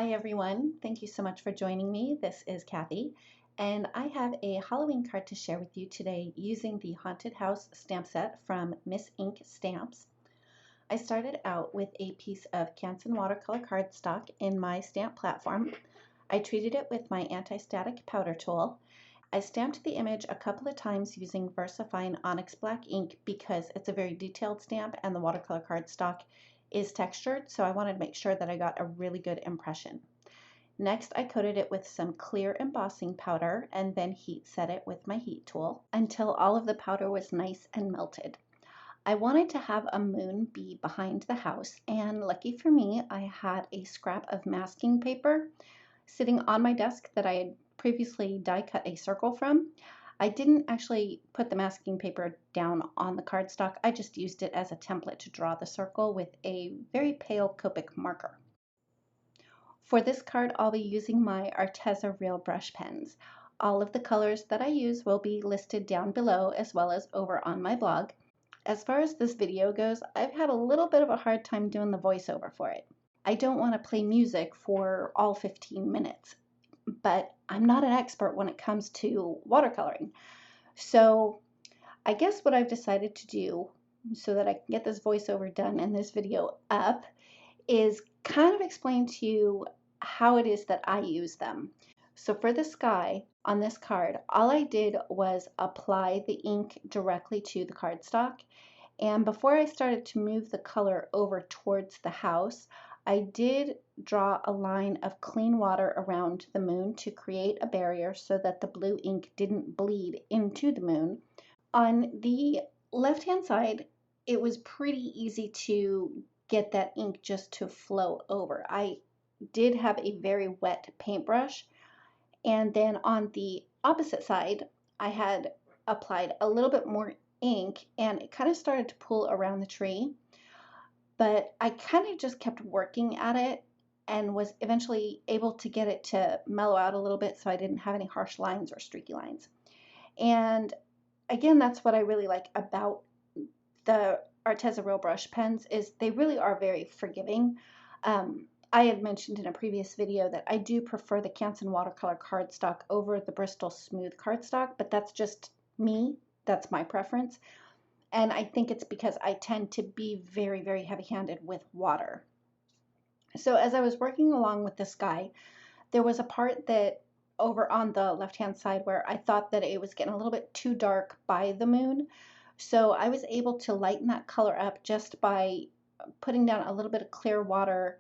Hi everyone, thank you so much for joining me. This is Kathy, and I have a Halloween card to share with you today using the Haunted House stamp set from Miss Ink Stamps. I started out with a piece of Canson watercolor cardstock in my stamp platform. I treated it with my anti-static powder tool. I stamped the image a couple of times using VersaFine Onyx Black ink because it's a very detailed stamp and the watercolor cardstock is textured, so I wanted to make sure that I got a really good impression. Next, I coated it with some clear embossing powder and then heat set it with my heat tool until all of the powder was nice and melted. I wanted to have a moon be behind the house, and lucky for me, I had a scrap of masking paper sitting on my desk that I had previously die cut a circle from. I didn't actually put the masking paper down on the cardstock. I just used it as a template to draw the circle with a very pale Copic marker. For this card, I'll be using my Arteza Real Brush pens. All of the colors that I use will be listed down below as well as over on my blog. As far as this video goes, I've had a little bit of a hard time doing the voiceover for it. I don't want to play music for all 15 minutes, but I'm not an expert when it comes to watercoloring. So I guess what I've decided to do so that I can get this voiceover done and this video up is kind of explain to you how it is that I use them. So for the sky on this card, all I did was apply the ink directly to the cardstock. And before I started to move the color over towards the house, I did draw a line of clean water around the moon to create a barrier so that the blue ink didn't bleed into the moon. On the left-hand side, it was pretty easy to get that ink just to flow over. I did have a very wet paintbrush, and then on the opposite side, I had applied a little bit more ink and it kind of started to pull around the tree, but I kind of just kept working at it and was eventually able to get it to mellow out a little bit so I didn't have any harsh lines or streaky lines. And again, that's what I really like about the Arteza Real Brush pens is they really are very forgiving. I had mentioned in a previous video that I do prefer the Canson watercolor cardstock over the Bristol smooth cardstock, but that's just me. That's my preference. And I think it's because I tend to be very, very heavy-handed with water. So as I was working along with this guy, there was a part that over on the left-hand side where I thought that it was getting a little bit too dark by the moon. So I was able to lighten that color up just by putting down a little bit of clear water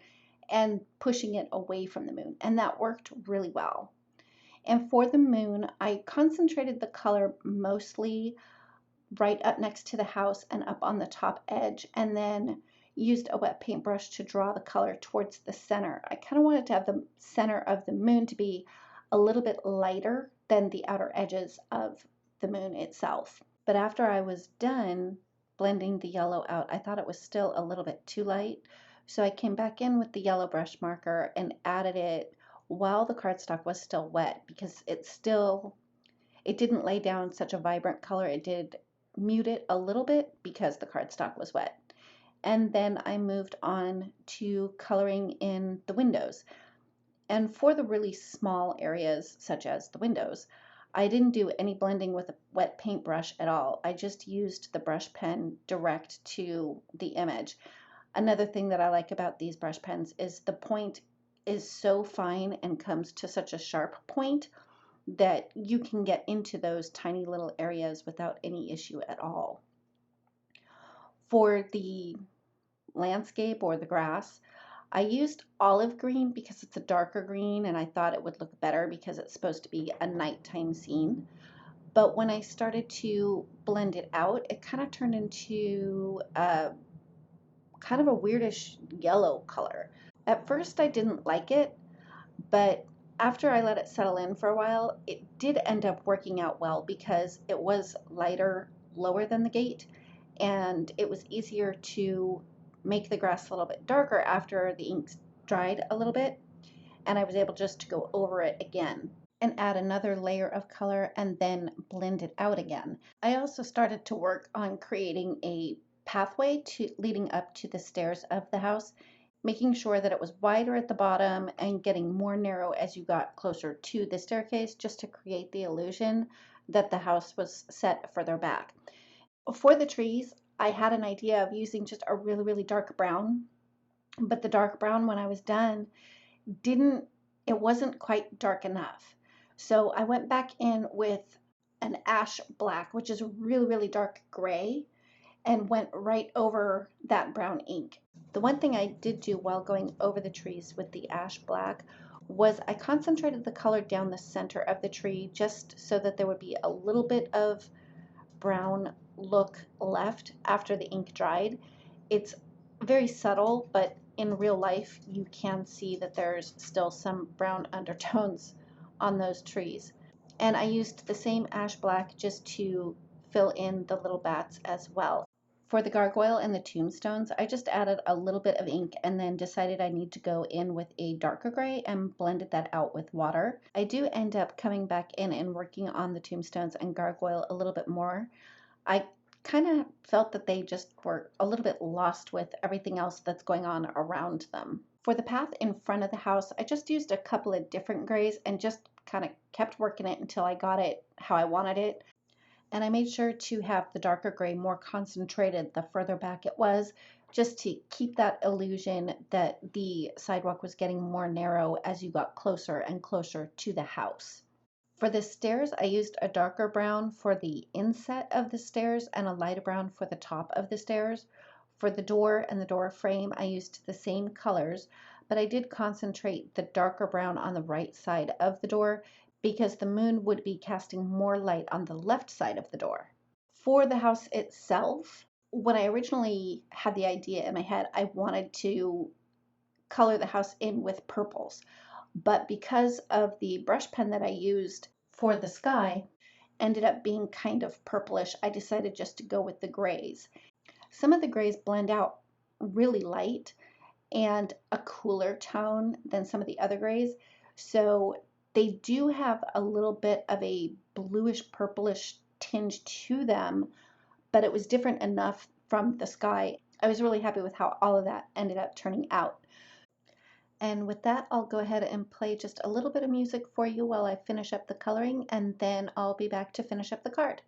and pushing it away from the moon. And that worked really well. And for the moon, I concentrated the color mostly right up next to the house and up on the top edge, and then used a wet paintbrush to draw the color towards the center. I kind of wanted to have the center of the moon to be a little bit lighter than the outer edges of the moon itself. But after I was done blending the yellow out, I thought it was still a little bit too light. So I came back in with the yellow brush marker and added it while the cardstock was still wet because it didn't lay down such a vibrant color. It did mute it a little bit because the cardstock was wet. And then I moved on to coloring in the windows. And for the really small areas, such as the windows, I didn't do any blending with a wet paintbrush at all. I just used the brush pen direct to the image. Another thing that I like about these brush pens is the point is so fine and comes to such a sharp point that you can get into those tiny little areas without any issue at all. For the landscape or the grass, I used olive green because it's a darker green and I thought it would look better because it's supposed to be a nighttime scene. But when I started to blend it out, it kind of turned into kind of a weirdish yellow color. At first I didn't like it, but after I let it settle in for a while, it did end up working out well because it was lighter, lower than the gate, and it was easier to make the grass a little bit darker after the ink dried a little bit, and I was able just to go over it again and add another layer of color and then blend it out again. I also started to work on creating a pathway leading up to the stairs of the house, making sure that it was wider at the bottom and getting more narrow as you got closer to the staircase, just to create the illusion that the house was set further back. For the trees, I had an idea of using just a really, really dark brown, but the dark brown when I was done it wasn't quite dark enough. So I went back in with an ash black, which is a really, really dark gray, and went right over that brown ink. The one thing I did do while going over the trees with the ash black was I concentrated the color down the center of the tree just so that there would be a little bit of brown look left after the ink dried. It's very subtle, but in real life you can see that there's still some brown undertones on those trees. And I used the same ash black just to fill in the little bats as well. For the gargoyle and the tombstones, I just added a little bit of ink and then decided I need to go in with a darker gray and blended that out with water. I do end up coming back in and working on the tombstones and gargoyle a little bit more. I kind of felt that they just were a little bit lost with everything else that's going on around them. For the path in front of the house, I just used a couple of different grays and just kind of kept working it until I got it how I wanted it. And I made sure to have the darker gray more concentrated the further back it was, just to keep that illusion that the sidewalk was getting more narrow as you got closer and closer to the house. For the stairs, I used a darker brown for the inset of the stairs and a lighter brown for the top of the stairs. For the door and the door frame, I used the same colors, but I did concentrate the darker brown on the right side of the door because the moon would be casting more light on the left side of the door. For the house itself, when I originally had the idea in my head, I wanted to color the house in with purples. But because of the brush pen that I used for the sky ended up being kind of purplish, I decided just to go with the grays. Some of the grays blend out really light and a cooler tone than some of the other grays. So they do have a little bit of a bluish purplish tinge to them, but it was different enough from the sky. I was really happy with how all of that ended up turning out. And with that, I'll go ahead and play just a little bit of music for you while I finish up the coloring, and then I'll be back to finish up the card.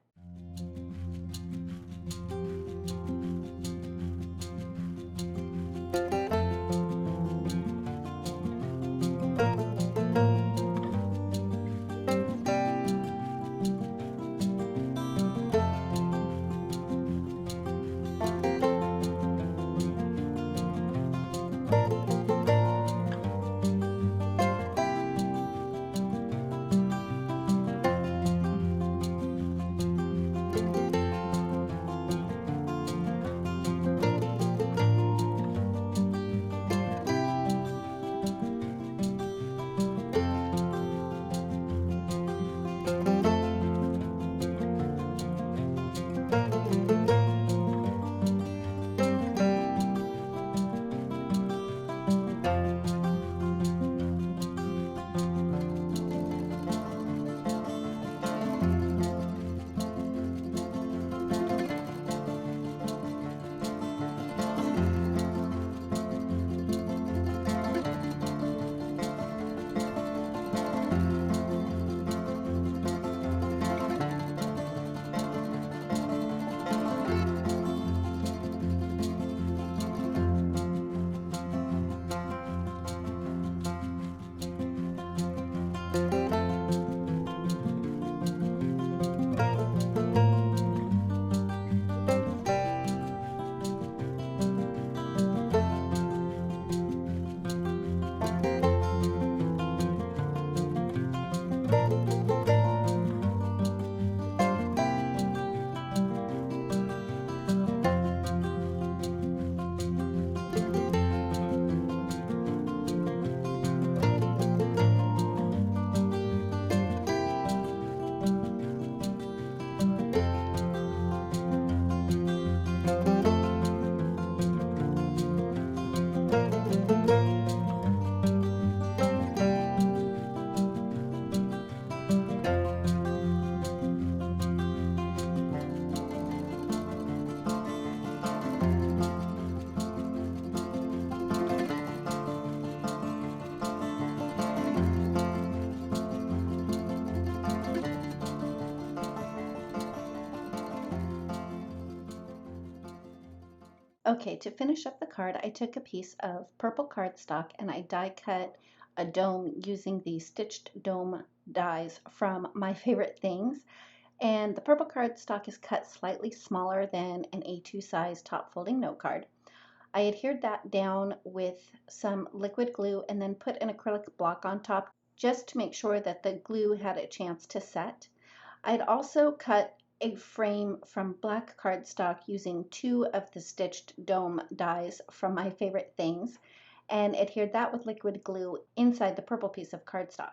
Okay, to finish up the card, I took a piece of purple cardstock and I die cut a dome using the stitched dome dies from My Favorite Things. And the purple cardstock is cut slightly smaller than an A2 size top folding note card. I adhered that down with some liquid glue and then put an acrylic block on top just to make sure that the glue had a chance to set. I'd also cut a frame from black cardstock using 2 of the stitched dome dies from My Favorite Things and adhered that with liquid glue inside the purple piece of cardstock.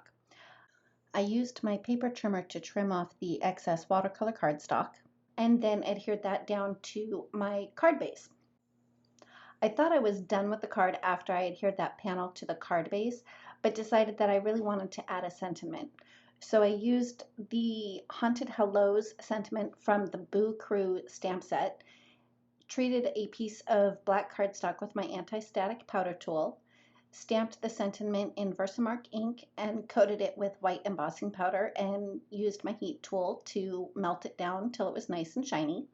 I used my paper trimmer to trim off the excess watercolor cardstock and then adhered that down to my card base. I thought I was done with the card after I adhered that panel to the card base, but decided that I really wanted to add a sentiment. So I used the Haunted Hellos sentiment from the Boo Crew stamp set, treated a piece of black cardstock with my anti-static powder tool, stamped the sentiment in Versamark ink and coated it with white embossing powder and used my heat tool to melt it down till it was nice and shiny.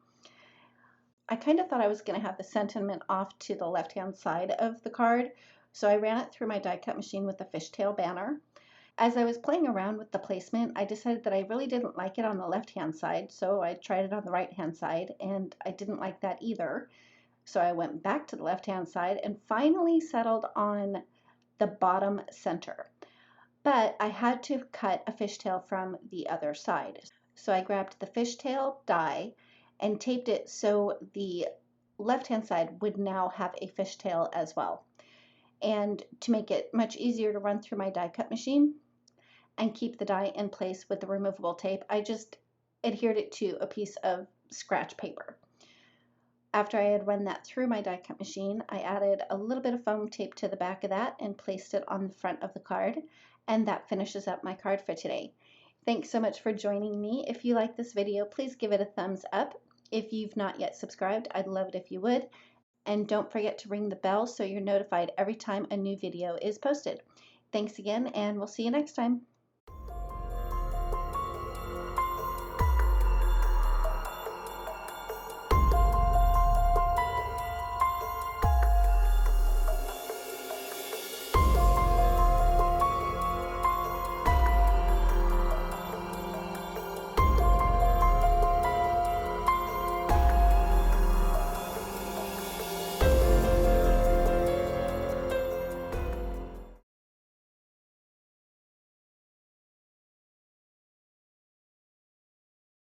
I kind of thought I was going to have the sentiment off to the left-hand side of the card, so I ran it through my die cut machine with a fishtail banner. As I was playing around with the placement, I decided that I really didn't like it on the left-hand side, so I tried it on the right-hand side, and I didn't like that either. So I went back to the left-hand side and finally settled on the bottom center. But I had to cut a fishtail from the other side. So I grabbed the fishtail die and taped it so the left-hand side would now have a fishtail as well. And to make it much easier to run through my die cut machine and keep the die in place with the removable tape, I just adhered it to a piece of scratch paper. After I had run that through my die cut machine, I added a little bit of foam tape to the back of that and placed it on the front of the card, and that finishes up my card for today. Thanks so much for joining me. If you like this video, please give it a thumbs up. If you've not yet subscribed, I'd love it if you would. And don't forget to ring the bell so you're notified every time a new video is posted. Thanks again, and we'll see you next time.